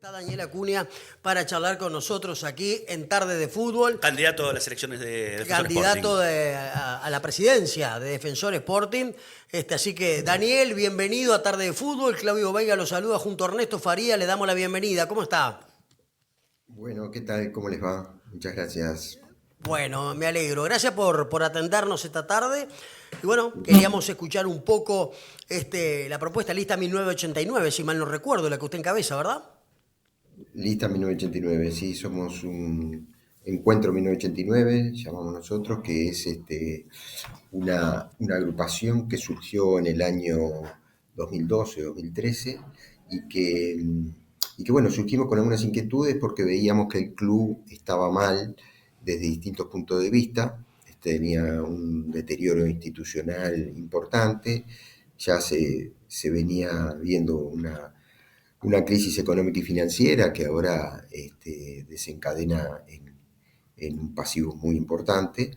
Está Daniel Acuña para charlar con nosotros aquí en Tarde de Fútbol, Candidato a las elecciones de Defensor Sporting. candidato a la presidencia de Defensor Sporting. Así que, Daniel, bienvenido a Tarde de Fútbol. Claudio Veiga lo saluda junto a Ernesto Faría. Le damos la bienvenida. ¿Cómo está? Bueno, ¿qué tal? ¿Cómo les va? Muchas gracias. Bueno, me alegro. Gracias por atendernos esta tarde. Y bueno, queríamos escuchar un poco la propuesta lista 1989, si mal no recuerdo, la que usted encabeza, ¿verdad? Lista 1989, sí, somos un encuentro 1989, llamamos nosotros, que es una agrupación que surgió en el año 2012-2013 y que, bueno, surgimos con algunas inquietudes porque veíamos que el club estaba mal desde distintos puntos de vista, tenía un deterioro institucional importante, ya se venía viendo una crisis económica y financiera que ahora desencadena en un pasivo muy importante.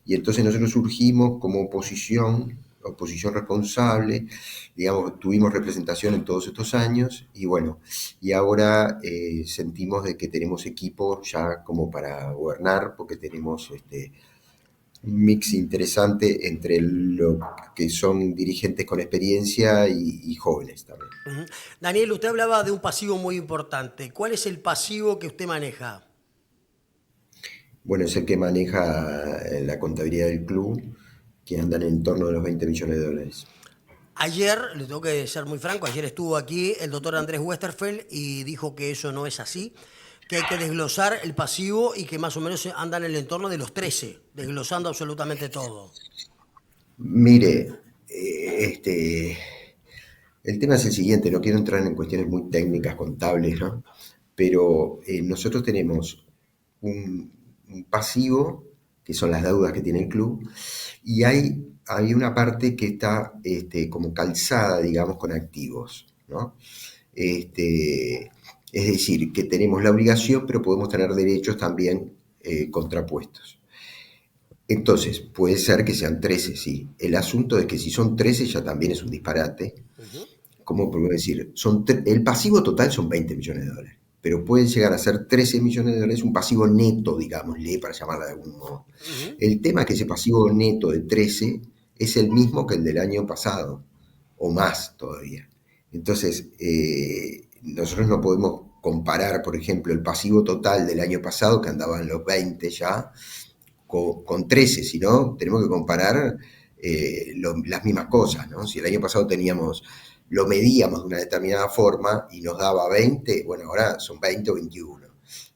Y entonces nosotros surgimos como oposición responsable, digamos, tuvimos representación en todos estos años y bueno, y ahora sentimos de que tenemos equipo ya como para gobernar, porque tenemos un mix interesante entre lo que son dirigentes con experiencia y jóvenes también. Ujú. Daniel, usted hablaba de un pasivo muy importante. ¿Cuál es el pasivo que usted maneja? Bueno, es el que maneja la contabilidad del club, que andan en torno a los 20 millones de dólares. Ayer, le tengo que ser muy franco, ayer estuvo aquí el doctor Andrés Westerfeld y dijo que eso no es así, que hay que desglosar el pasivo y que más o menos anda en el entorno de los 13, desglosando absolutamente todo. Mire, el tema es el siguiente, no quiero entrar en cuestiones muy técnicas, contables, ¿no? Pero nosotros tenemos un, un pasivo, que son las deudas que tiene el club, y hay una parte que está como calzada, digamos, con activos, ¿no? Este, es decir, que tenemos la obligación, pero podemos tener derechos también contrapuestos. Entonces, puede ser que sean 13, sí. El asunto es que si son 13 ya también es un disparate. Ujú, ¿Cómo puedo decir? El pasivo total son 20 millones de dólares, pero pueden llegar a ser 13 millones de dólares, un pasivo neto, digámosle, para llamarla de algún modo. ujú. El tema es que ese pasivo neto de 13 es el mismo que el del año pasado, o más todavía. Entonces, nosotros no podemos comparar, por ejemplo, el pasivo total del año pasado, que andaba en los 20 ya, con 13, sino tenemos que comparar las mismas cosas, ¿no? Si el año pasado lo medíamos de una determinada forma y nos daba 20, bueno, ahora son 20 o 21.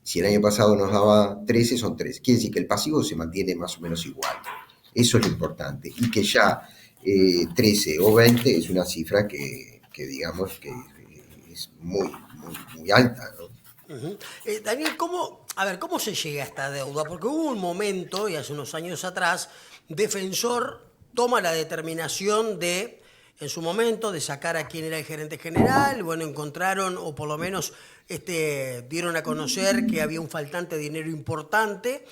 Si el año pasado nos daba 13, son 13. Quiere decir que el pasivo se mantiene más o menos igual. Eso es lo importante. Y que ya 13 o 20 es una cifra que digamos que es muy alta, ¿no? Ujú. Daniel, ¿cómo se llega a esta deuda? Porque hubo un momento, y hace unos años atrás, Defensor toma la determinación de, en su momento, de sacar a quien era el gerente general. Bueno, encontraron, o por lo menos dieron a conocer que había un faltante de dinero importante.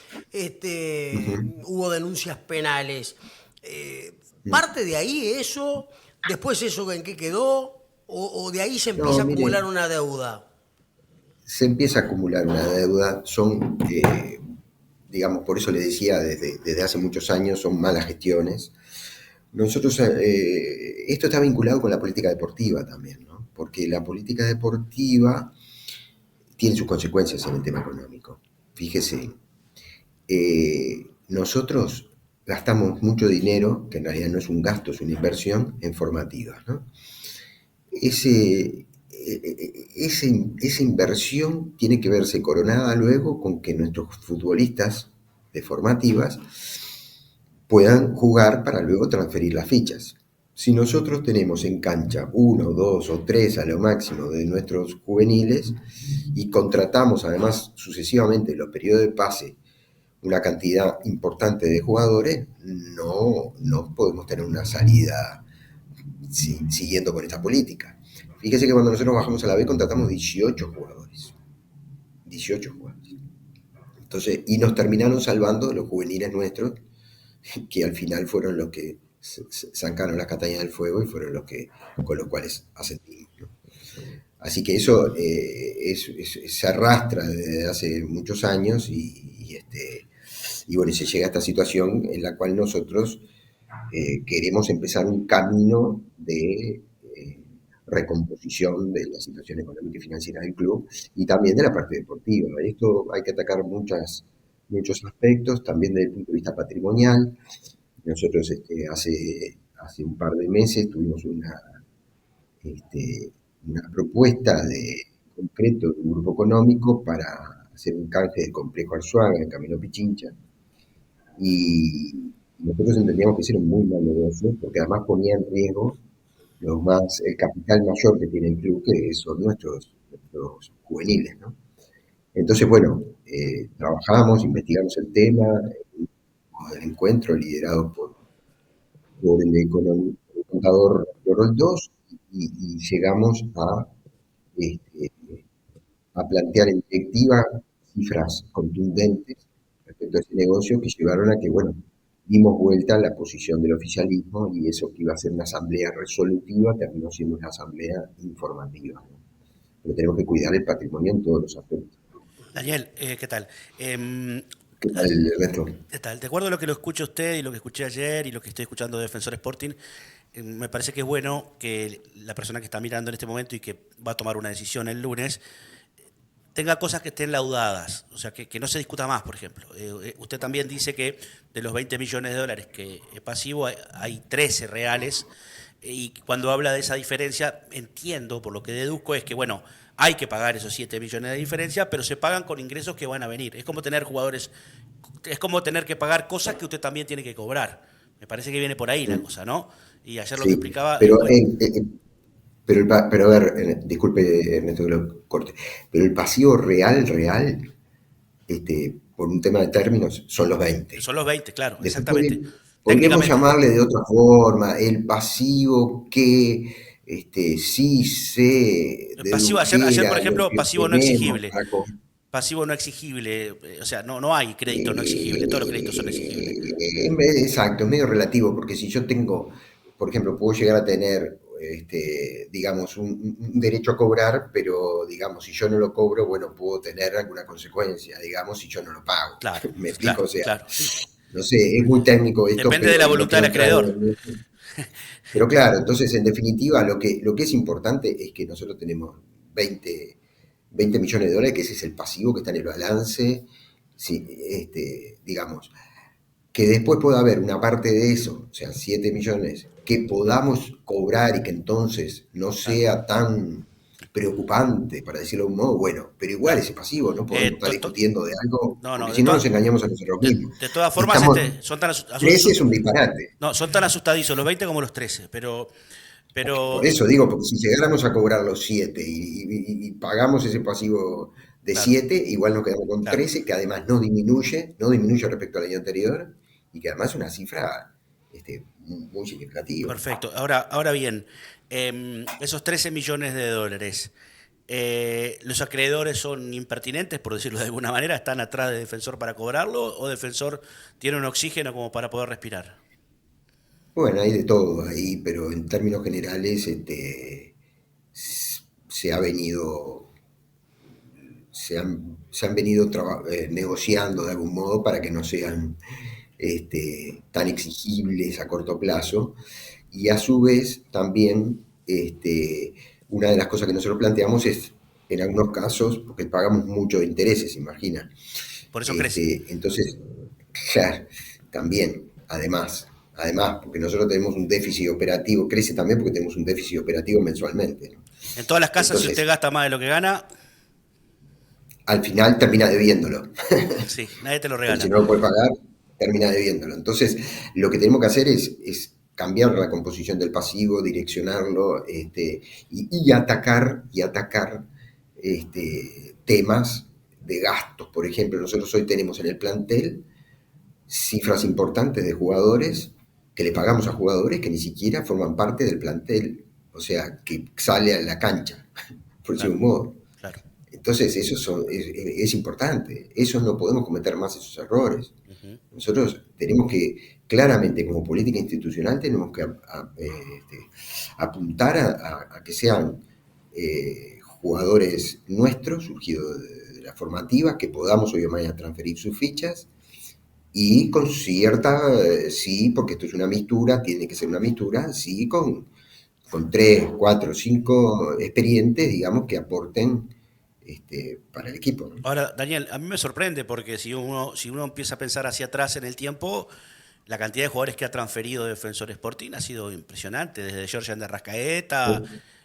Hubo denuncias penales. Eh, ¿Parte de ahí eso? ¿Después eso en qué quedó? ¿O de ahí se empieza No, a acumular mire, una deuda? se empieza a acumular una deuda, digamos, por eso le decía, desde hace muchos años son malas gestiones. Nosotros, esto está vinculado con la política deportiva también, ¿no? Porque la política deportiva tiene sus consecuencias en el tema económico. Fíjese, nosotros gastamos mucho dinero, que en realidad no es un gasto, es una inversión en formativas, ¿no? ese, esa inversión tiene que verse coronada luego con que nuestros futbolistas de formativas puedan jugar para luego transferir las fichas. Si nosotros tenemos en cancha uno, dos o tres a lo máximo de nuestros juveniles y contratamos además sucesivamente en los periodos de pase una cantidad importante de jugadores, no podemos tener una salida siguiendo con esta política. Fíjese que cuando nosotros bajamos a la B contratamos 18 jugadores. 18 jugadores. Entonces, y nos terminaron salvando los juveniles nuestros, que al final fueron los que sacaron las castañas del fuego y fueron los que con los cuales ascendimos, ¿no? Así que eso se arrastra desde hace muchos años y bueno, se llega a esta situación en la cual nosotros queremos empezar un camino de recomposición de la situación económica y financiera del club y también de la parte deportiva. Esto hay que atacar muchos aspectos, también desde el punto de vista patrimonial. Nosotros hace un par de meses tuvimos una propuesta de concreto de un grupo económico para hacer un canje del complejo Arzuaga en Camino Pichincha. Y nosotros entendíamos que ese era un muy mal negocio, porque además ponía en riesgo el capital mayor que tiene el club, que son nuestros juveniles, ¿no? Entonces, bueno, trabajamos, investigamos el tema, el encuentro liderado por el contador Roldós y llegamos este, a plantear en directiva cifras contundentes respecto a ese negocio que llevaron a que, bueno, dimos vuelta a la posición del oficialismo y eso que iba a ser una asamblea resolutiva terminó siendo una asamblea informativa, ¿no? Pero tenemos que cuidar el patrimonio en todos los aspectos. Daniel, ¿qué tal? ¿Qué tal, Ernesto? ¿Qué tal? De acuerdo a lo que lo escucho usted y lo que escuché ayer y lo que estoy escuchando de Defensor Sporting, me parece que es bueno que la persona que está mirando en este momento y que va a tomar una decisión el lunes tenga cosas que estén laudadas, o sea, que no se discuta más, por ejemplo. Usted también dice que de los 20 millones de dólares que es pasivo, hay 13 reales, y cuando habla de esa diferencia, entiendo, por lo que deduzco, es que, bueno, hay que pagar esos 7 millones de diferencia, pero se pagan con ingresos que van a venir. Es como tener jugadores, es como tener que pagar cosas que usted también tiene que cobrar. Me parece que viene por ahí la cosa, ¿no? Y ayer lo que Sí, explicaba, pero, bueno, pero a ver, disculpe Ernesto que lo corte, pero el pasivo real, por un tema de términos, son los 20. son los 20, claro, Después exactamente. podríamos Técnicamente. llamarle de otra forma, el pasivo que sí se Pasivo, ayer, por dedujera lo ejemplo, que pasivo no obtenemos exigible. para Pasivo no exigible, o sea, no hay crédito no exigible, todos los créditos son exigibles. Exacto, es medio relativo, porque si yo tengo, por ejemplo, puedo llegar a tener, digamos, un derecho a cobrar, pero, digamos, si yo no lo cobro, bueno, puedo tener alguna consecuencia, digamos, si yo no lo pago. Claro, ¿Me explico? claro, O sea, claro, sí. no sé, es muy técnico esto, Depende de pero la y no voluntad del quiero entrar acreedor. en eso. Pero claro, entonces, en definitiva, lo que es importante es que nosotros tenemos 20 millones de dólares, que ese es el pasivo que está en el balance, sí, digamos, que después pueda haber una parte de eso, o sea, 7 millones, que podamos cobrar y que entonces no Claro, sea tan preocupante, para decirlo de un modo, bueno, pero igual claro. ese pasivo, no podemos estar To- to- discutiendo de algo, no, porque no, si no nos engañamos a nosotros mismos. de todas Y formas, estamos, son tan 13 es un disparate. no, son tan asustadizos los 20 como los 13, Por pero, eso digo, porque si llegáramos a cobrar los 7 y pagamos ese pasivo de claro, 7, igual nos quedamos con claro. 13, que además no disminuye respecto al año anterior, y que además es una cifra muy significativa. Perfecto. Ahora bien, esos 13 millones de dólares, ¿los acreedores son impertinentes, por decirlo de alguna manera? ¿Están atrás de Defensor para cobrarlo o Defensor tiene un oxígeno como para poder respirar? Bueno, hay de todo ahí, pero en términos generales se ha venido, se han venido negociando de algún modo para que no sean tan exigibles a corto plazo. Y a su vez también una de las cosas que nosotros planteamos es, en algunos casos, porque pagamos muchos intereses, imagina. Por eso crece. Entonces, claro, también, además, porque nosotros tenemos un déficit operativo, crece también porque tenemos un déficit operativo mensualmente, ¿no? En todas las casas, si usted Entonces, gasta más de lo que gana, al final termina debiéndolo. sí, nadie te lo Porque si regala. no lo puede pagar, termina debiéndolo. Entonces, lo que tenemos que hacer es cambiar la composición del pasivo, direccionarlo y atacar temas de gastos. Por ejemplo, nosotros hoy tenemos en el plantel cifras importantes de jugadores que le pagamos a jugadores que ni siquiera forman parte del plantel, o sea, que sale a la cancha, por decirlo Claro, de un modo. claro. Entonces, es importante. Eso no podemos cometer más esos errores. Ujú. Nosotros tenemos que, claramente, como política institucional, tenemos que apuntar a que sean jugadores nuestros, surgidos de la formativa, que podamos hoy o mañana transferir sus fichas, y con cierta, sí, porque esto es una mistura, tiene que ser una mistura, sí, con 3, 4, 5 experientes, digamos, que aporten para el equipo, ¿no? Ahora, Daniel, a mí me sorprende porque si uno empieza a pensar hacia atrás en el tiempo, la cantidad de jugadores que ha transferido Defensor Sporting ha sido impresionante, desde Georgian de Arrascaeta.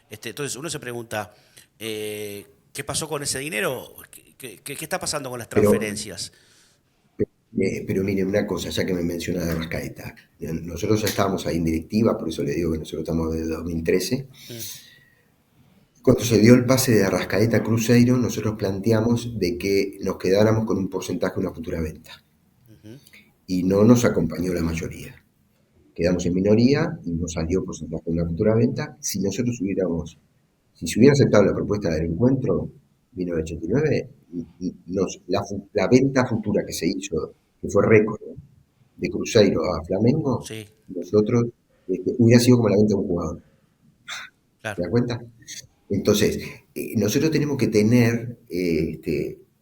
Entonces uno se pregunta, ¿qué pasó con ese dinero? ¿Qué está pasando con las Pero, transferencias? pero mire, una cosa, ya que me menciona de Arrascaeta, nosotros ya estábamos ahí en directiva, por eso le digo que nosotros estamos desde 2013. Mm, Cuando se dio el pase de Arrascaeta a Cruzeiro, nosotros planteamos de que nos quedáramos con un porcentaje de una futura venta ujú. y no nos acompañó la mayoría. Quedamos en minoría y no salió porcentaje de una futura venta. Si se hubiera aceptado la propuesta del encuentro 1989, la venta futura que se hizo, que fue récord, ¿no?, de Cruzeiro a Flamengo, Sí, nosotros, hubiera sido como la venta de un jugador. ¿Te claro. das cuenta? Entonces, nosotros tenemos que tener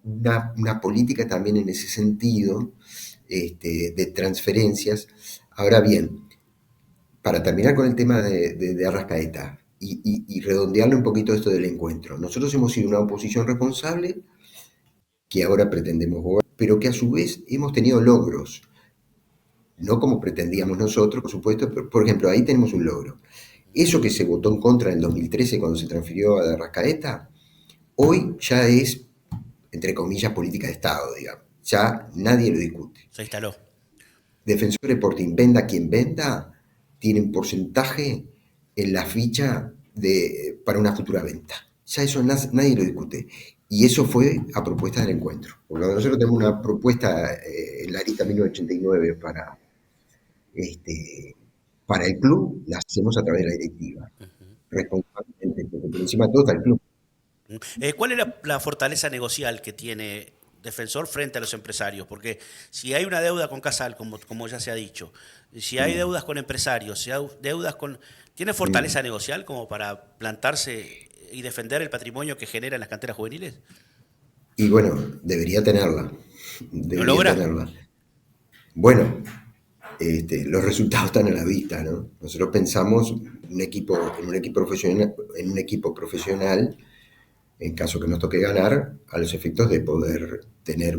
una política también en ese sentido, de transferencias. Ahora bien, para terminar con el tema de Arrascaeta y redondearle un poquito esto del encuentro, nosotros hemos sido una oposición responsable que ahora pretendemos gobernar, pero que a su vez hemos tenido logros, no como pretendíamos nosotros, por supuesto, pero por ejemplo, ahí tenemos un logro. Eso que se votó en contra en el 2013 cuando se transfirió a Arrascaeta, hoy ya es, entre comillas, política de Estado, digamos. Ya nadie lo discute. Se instaló. Defensor Sporting, venda quien venda, tiene un porcentaje en la ficha para una futura venta. Ya eso nadie lo discute. Y eso fue a propuesta del encuentro. Porque nosotros tenemos una propuesta en la lista 1989 este, para el club, la hacemos a través de la directiva, responsablemente, porque por encima de todo está el club. ¿Cuál es la fortaleza negocial que tiene Defensor frente a los empresarios? Porque si hay una deuda con Casal, como ya se ha dicho, si hay Mm, deudas con empresarios, si hay deudas con... ¿Tiene mm. fortaleza negocial como para plantarse y defender el patrimonio que genera en las canteras juveniles? Y bueno, debería tenerla, ¿Lo debería logra? tenerla. Bueno, los resultados están a la vista, ¿no? Nosotros pensamos en un equipo profesional, en caso que nos toque ganar, a los efectos de poder tener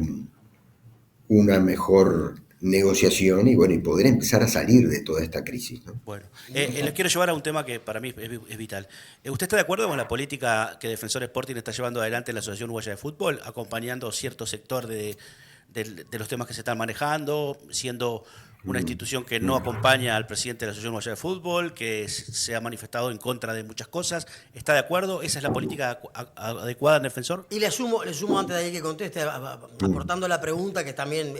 una mejor negociación y bueno, y poder empezar a salir de toda esta crisis, ¿no? Bueno, les quiero llevar a un tema que para mí es vital. ¿Usted está de acuerdo con la política que Defensor Sporting está llevando adelante en la Asociación Uruguaya de Fútbol, acompañando cierto sector de los temas que se están manejando, siendo una Mm, institución que no mm. acompaña al presidente de la Asociación Uruguaya de Fútbol, que se ha manifestado en contra de muchas cosas? ¿Está de acuerdo? ¿Esa es la política adecuada en Defensor? Y le sumo antes de ahí que conteste, Mm. aportando la pregunta que también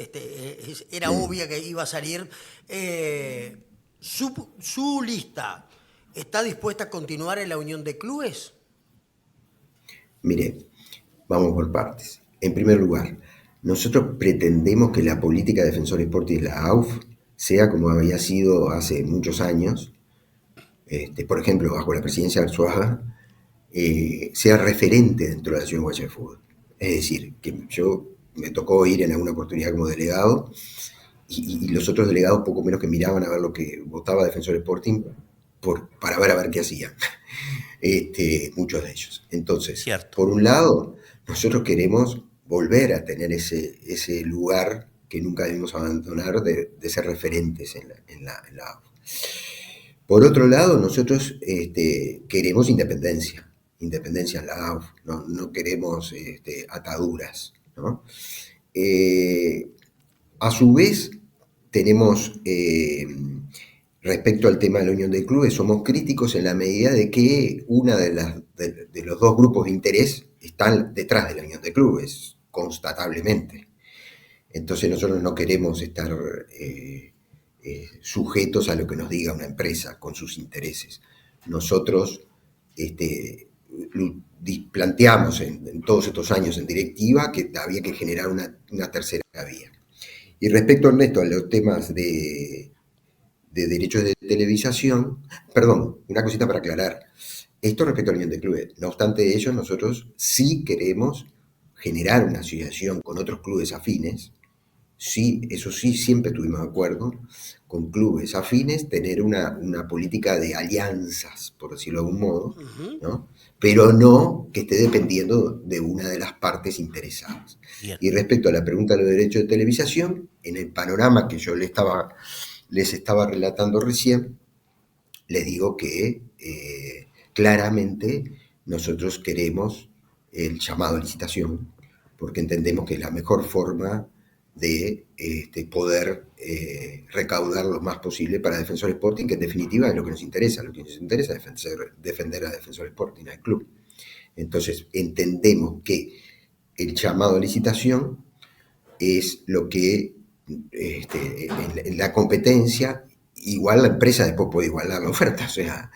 era Mm. obvia que iba a salir. Su lista está dispuesta a continuar en la Unión de Clubes? Mire, vamos por partes. En primer lugar, nosotros pretendemos que la política de Defensor Sporting, la AUF, sea como había sido hace muchos años, por ejemplo, bajo la presidencia de Arzuaga, sea referente dentro de la Ciudad Guaya de Fútbol. Es decir, que yo me tocó ir en alguna oportunidad como delegado y los otros delegados poco menos que miraban a ver lo que votaba Defensor Sporting para ver a ver qué hacían. Muchos de ellos. Entonces, Cierto. por un lado, nosotros queremos volver a tener ese lugar que nunca debimos abandonar de ser referentes en la AUF. Por otro lado, nosotros queremos independencia en la AUF, no queremos ataduras, ¿no? Eh, a su vez, tenemos, respecto al tema de la unión de clubes, somos críticos en la medida de que una de los dos grupos de interés están detrás de la unión de clubes, constatablemente. Entonces nosotros no queremos estar sujetos a lo que nos diga una empresa con sus intereses. Nosotros planteamos en todos estos años en directiva que había que generar una tercera vía. Y respecto, Ernesto, a los temas de derechos de televisación, perdón, una cosita para aclarar. Esto respecto a la unión de clubes. No obstante ello, nosotros sí queremos generar una asociación con otros clubes afines. Sí, eso sí, siempre tuvimos de acuerdo con clubes afines, tener una política de alianzas, por decirlo de algún modo, Ujú. ¿no? Pero no que esté dependiendo de una de las partes interesadas. Bien. Y respecto a la pregunta de los derechos de televisación, en el panorama que yo les estaba relatando recién, les digo que claramente nosotros queremos el llamado a licitación porque entendemos que es la mejor forma de poder recaudar lo más posible para Defensor Sporting, que en definitiva es lo que nos interesa. Lo que nos interesa es defender a Defensor Sporting, al club. Entonces, entendemos que el llamado a licitación es lo que en la competencia, igual la empresa después puede igualar la oferta, o sea,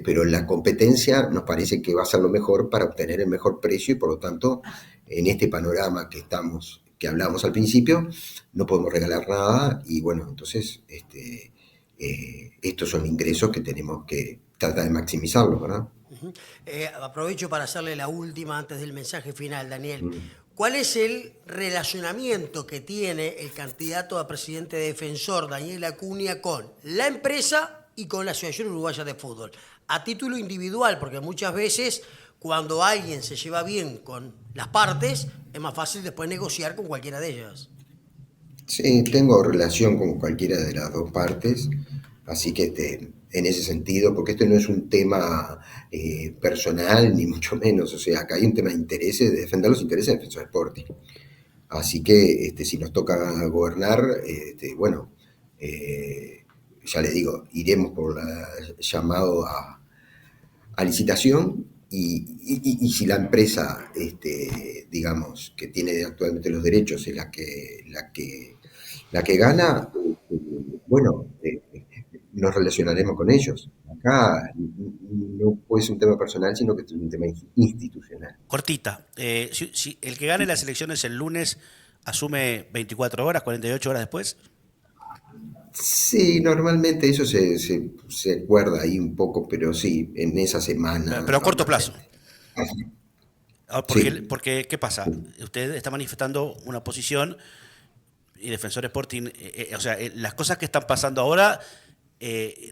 pero la competencia nos parece que va a ser lo mejor para obtener el mejor precio y por lo tanto, en este panorama que hablamos al principio, no podemos regalar nada y bueno, entonces estos son ingresos que tenemos que tratar de maximizarlos, ¿verdad? Ujú. Aprovecho para hacerle la última antes del mensaje final, Daniel. Mm. ¿Cuál es el relacionamiento que tiene el candidato a presidente defensor, Daniel Acuña, con la empresa y con la Asociación Uruguaya de Fútbol? A título individual, porque muchas veces cuando alguien se lleva bien con las partes, es más fácil después negociar con cualquiera de ellas. Sí, tengo relación con cualquiera de las dos partes, así que en ese sentido, porque esto no es un tema personal, ni mucho menos, o sea, acá hay un tema de intereses, de defender los intereses de Defensor Sporting. Así que si nos toca gobernar, bueno, ya les digo, iremos por la llamado a licitación y si la empresa, digamos, que tiene actualmente los derechos es la que gana, bueno, nos relacionaremos con ellos. Acá no puede ser un tema personal, sino que es un tema institucional. Cortita. Si el que gane las elecciones el lunes asume 24 horas, 48 horas después. Sí, normalmente eso se acuerda ahí un poco, pero sí, en esa semana Pero a corto plazo. normalmente. Porque, Sí, porque, ¿qué pasa? sí, Usted está manifestando una posición y Defensor Sporting, o sea, las cosas que están pasando ahora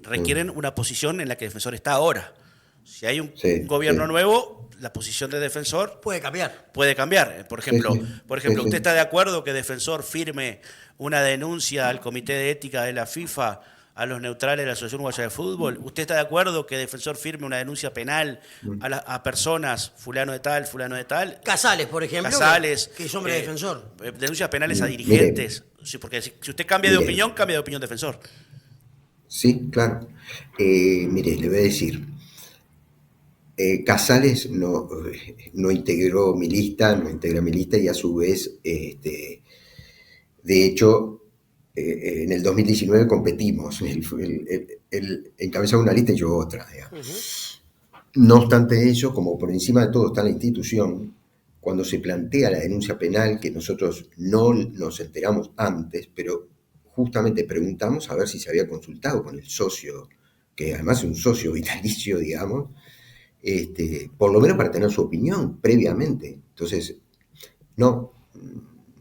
requieren una posición en la que Defensor está ahora. Si hay un sí, gobierno sí, nuevo, la posición de Defensor Puede cambiar. puede cambiar. Por sí, ejemplo, sí, por sí, ejemplo, ¿usted sí. está de acuerdo que Defensor firme una denuncia al Comité de Ética de la FIFA, a los neutrales de la Asociación Uruguaya de Fútbol? ¿Usted está de acuerdo que Defensor firme una denuncia penal a personas, fulano de tal? Casales, por ejemplo, Casales, que es hombre defensor. denuncias penales a Mire, dirigentes. Sí, porque si usted cambia de mire, opinión, cambia de opinión Defensor. sí, claro. Mire, le voy a decir, Casales no integró mi lista, no integra mi lista y a su vez, de hecho, en el 2019 competimos, él encabezaba una lista y yo otra, digamos. Ujú. No obstante ello, como por encima de todo está la institución, cuando se plantea la denuncia penal, que nosotros no nos enteramos antes, pero justamente preguntamos a ver si se había consultado con el socio, que además es un socio vitalicio, digamos, por lo menos para tener su opinión previamente. Entonces, no,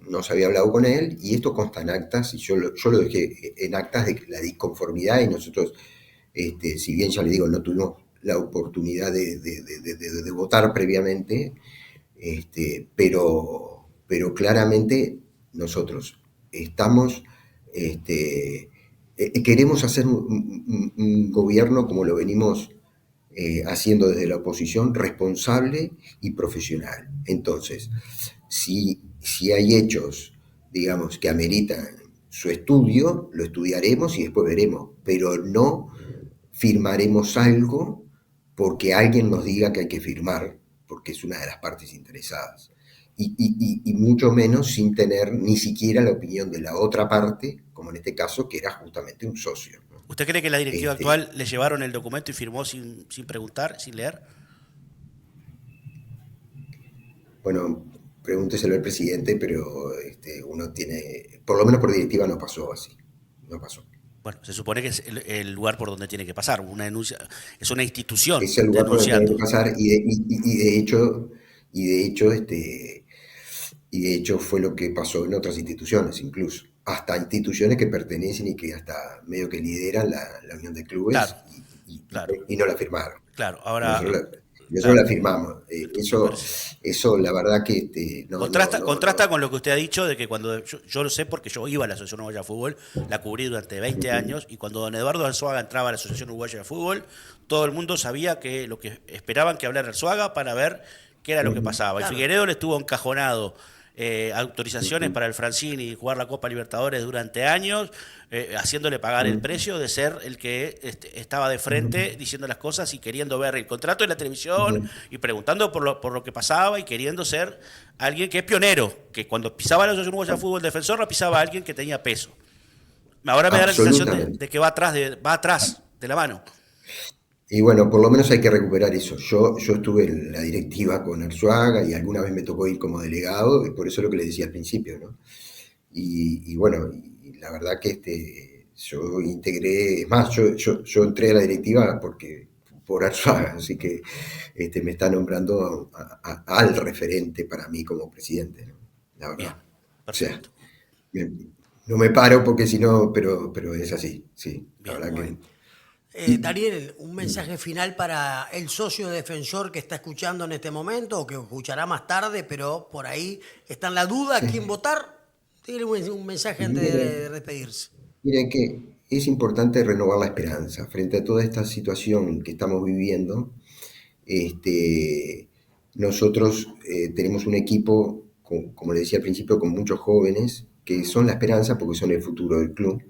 no se había hablado con él y esto consta en actas y yo lo dejé en actas de la disconformidad y nosotros, si bien ya le digo, no tuvimos la oportunidad de votar previamente, pero claramente nosotros estamos, queremos hacer un gobierno como lo venimos haciendo desde la oposición, responsable y profesional. Entonces, si hay hechos, digamos, que ameritan su estudio, lo estudiaremos y después veremos, pero no firmaremos algo porque alguien nos diga que hay que firmar, porque es una de las partes interesadas. Y mucho menos sin tener ni siquiera la opinión de la otra parte, como en este caso, que era justamente un socio, ¿no? ¿Usted cree que la directiva Este, actual le llevaron el documento y firmó sin preguntar, sin leer? bueno, pregúnteselo al presidente, pero uno tiene, por lo menos por directiva no pasó así, no pasó. Bueno, se supone que es el lugar por donde tiene que pasar. Una denuncia, es una institución Es el lugar por donde tiene denunciando. que pasar y de hecho fue lo que pasó en otras instituciones incluso. Hasta instituciones que pertenecen y que hasta medio que lideran la Unión de Claro, Clubes claro, y no la firmaron. claro. Y nosotros Ahora, nosotros claro, la firmamos. me parece. Eso la verdad que Contrasta con lo que usted ha dicho de que cuando yo lo sé porque yo iba a la Asociación Uruguaya de Fútbol, la cubrí durante 20 años y cuando don Eduardo Arzuaga entraba a la Asociación Uruguaya de Fútbol, todo el mundo sabía que lo que esperaban que hablara Arzuaga para ver qué era lo que pasaba. Y Claro. Figueiredo le estuvo encajonado autorizaciones para el Francini jugar la Copa Libertadores durante años, haciéndole pagar el precio de ser el que estaba de frente diciendo las cosas y queriendo ver el contrato en la televisión y preguntando por lo que pasaba y queriendo ser alguien que es pionero, que cuando pisaba la Asociación Uruguaya de Fútbol Defensor la pisaba alguien que tenía peso. Ahora me da la sensación de que va atrás de la mano. Y bueno, por lo menos hay que recuperar eso. Yo estuve en la directiva con Arzuaga y alguna vez me tocó ir como delegado, y por eso es lo que le decía al principio, ¿no? Y bueno, y la verdad que yo integré, es más, yo entré a la directiva por Arzuaga, así que me está nombrando al referente para mí como presidente, ¿no? La Bien, verdad. O sea, perfecto. no me paro porque si no, pero es así, sí. La Bien, verdad Muy que. bien. Y, Daniel, un mensaje final para el socio defensor que está escuchando en este momento o que escuchará más tarde, pero por ahí está en la duda a quién votar. Tiene un mensaje antes de despedirse. Mira que es importante renovar la esperanza frente a toda esta situación que estamos viviendo. Este, nosotros tenemos un equipo, como le decía al principio, con muchos jóvenes que son la esperanza porque son el futuro del club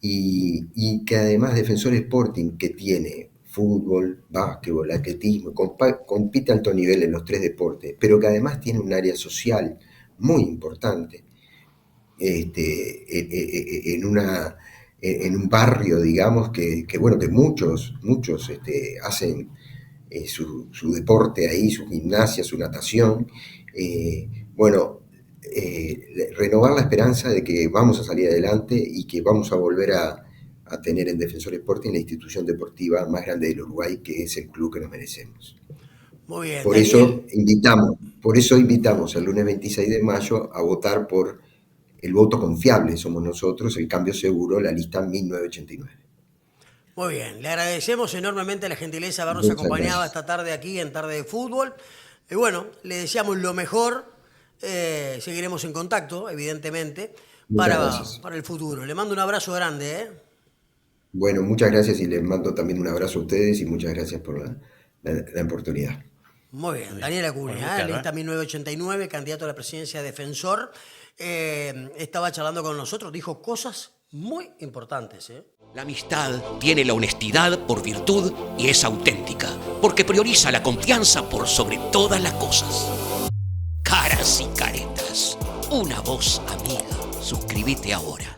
y que además Defensor Sporting, que tiene fútbol, básquetbol, atletismo, compite a alto nivel en los tres deportes, pero que además tiene un área social muy importante en un barrio, digamos, bueno, que muchos hacen su deporte ahí, su gimnasia, su natación. Bueno, renovar la esperanza de que vamos a salir adelante y que vamos a volver a tener en Defensor Sporting la institución deportiva más grande del Uruguay, que es el club que nos merecemos. Muy bien, Por eso Daniel. invitamos el lunes 26 de mayo a votar por el voto confiable, somos nosotros, el cambio seguro, la lista 1989. Muy bien, le agradecemos enormemente la gentileza de habernos Muchas acompañado gracias. esta tarde aquí en Tarde de Fútbol. Y bueno, le deseamos lo mejor. Seguiremos en contacto, evidentemente, Muchas gracias. para el futuro. Le mando un abrazo grande, ¿eh? Bueno, muchas gracias y les mando también un abrazo a ustedes y muchas gracias por la oportunidad. Muy bien, Muy bien. Daniel Bueno, muy Acuña, claro, lista 1989, candidato a la presidencia de Defensor. Estaba charlando con nosotros, dijo cosas muy importantes, ¿eh? La amistad tiene la honestidad por virtud y es auténtica, porque prioriza la confianza por sobre todas las cosas. Caras y caretas, una voz amiga. Suscríbete ahora.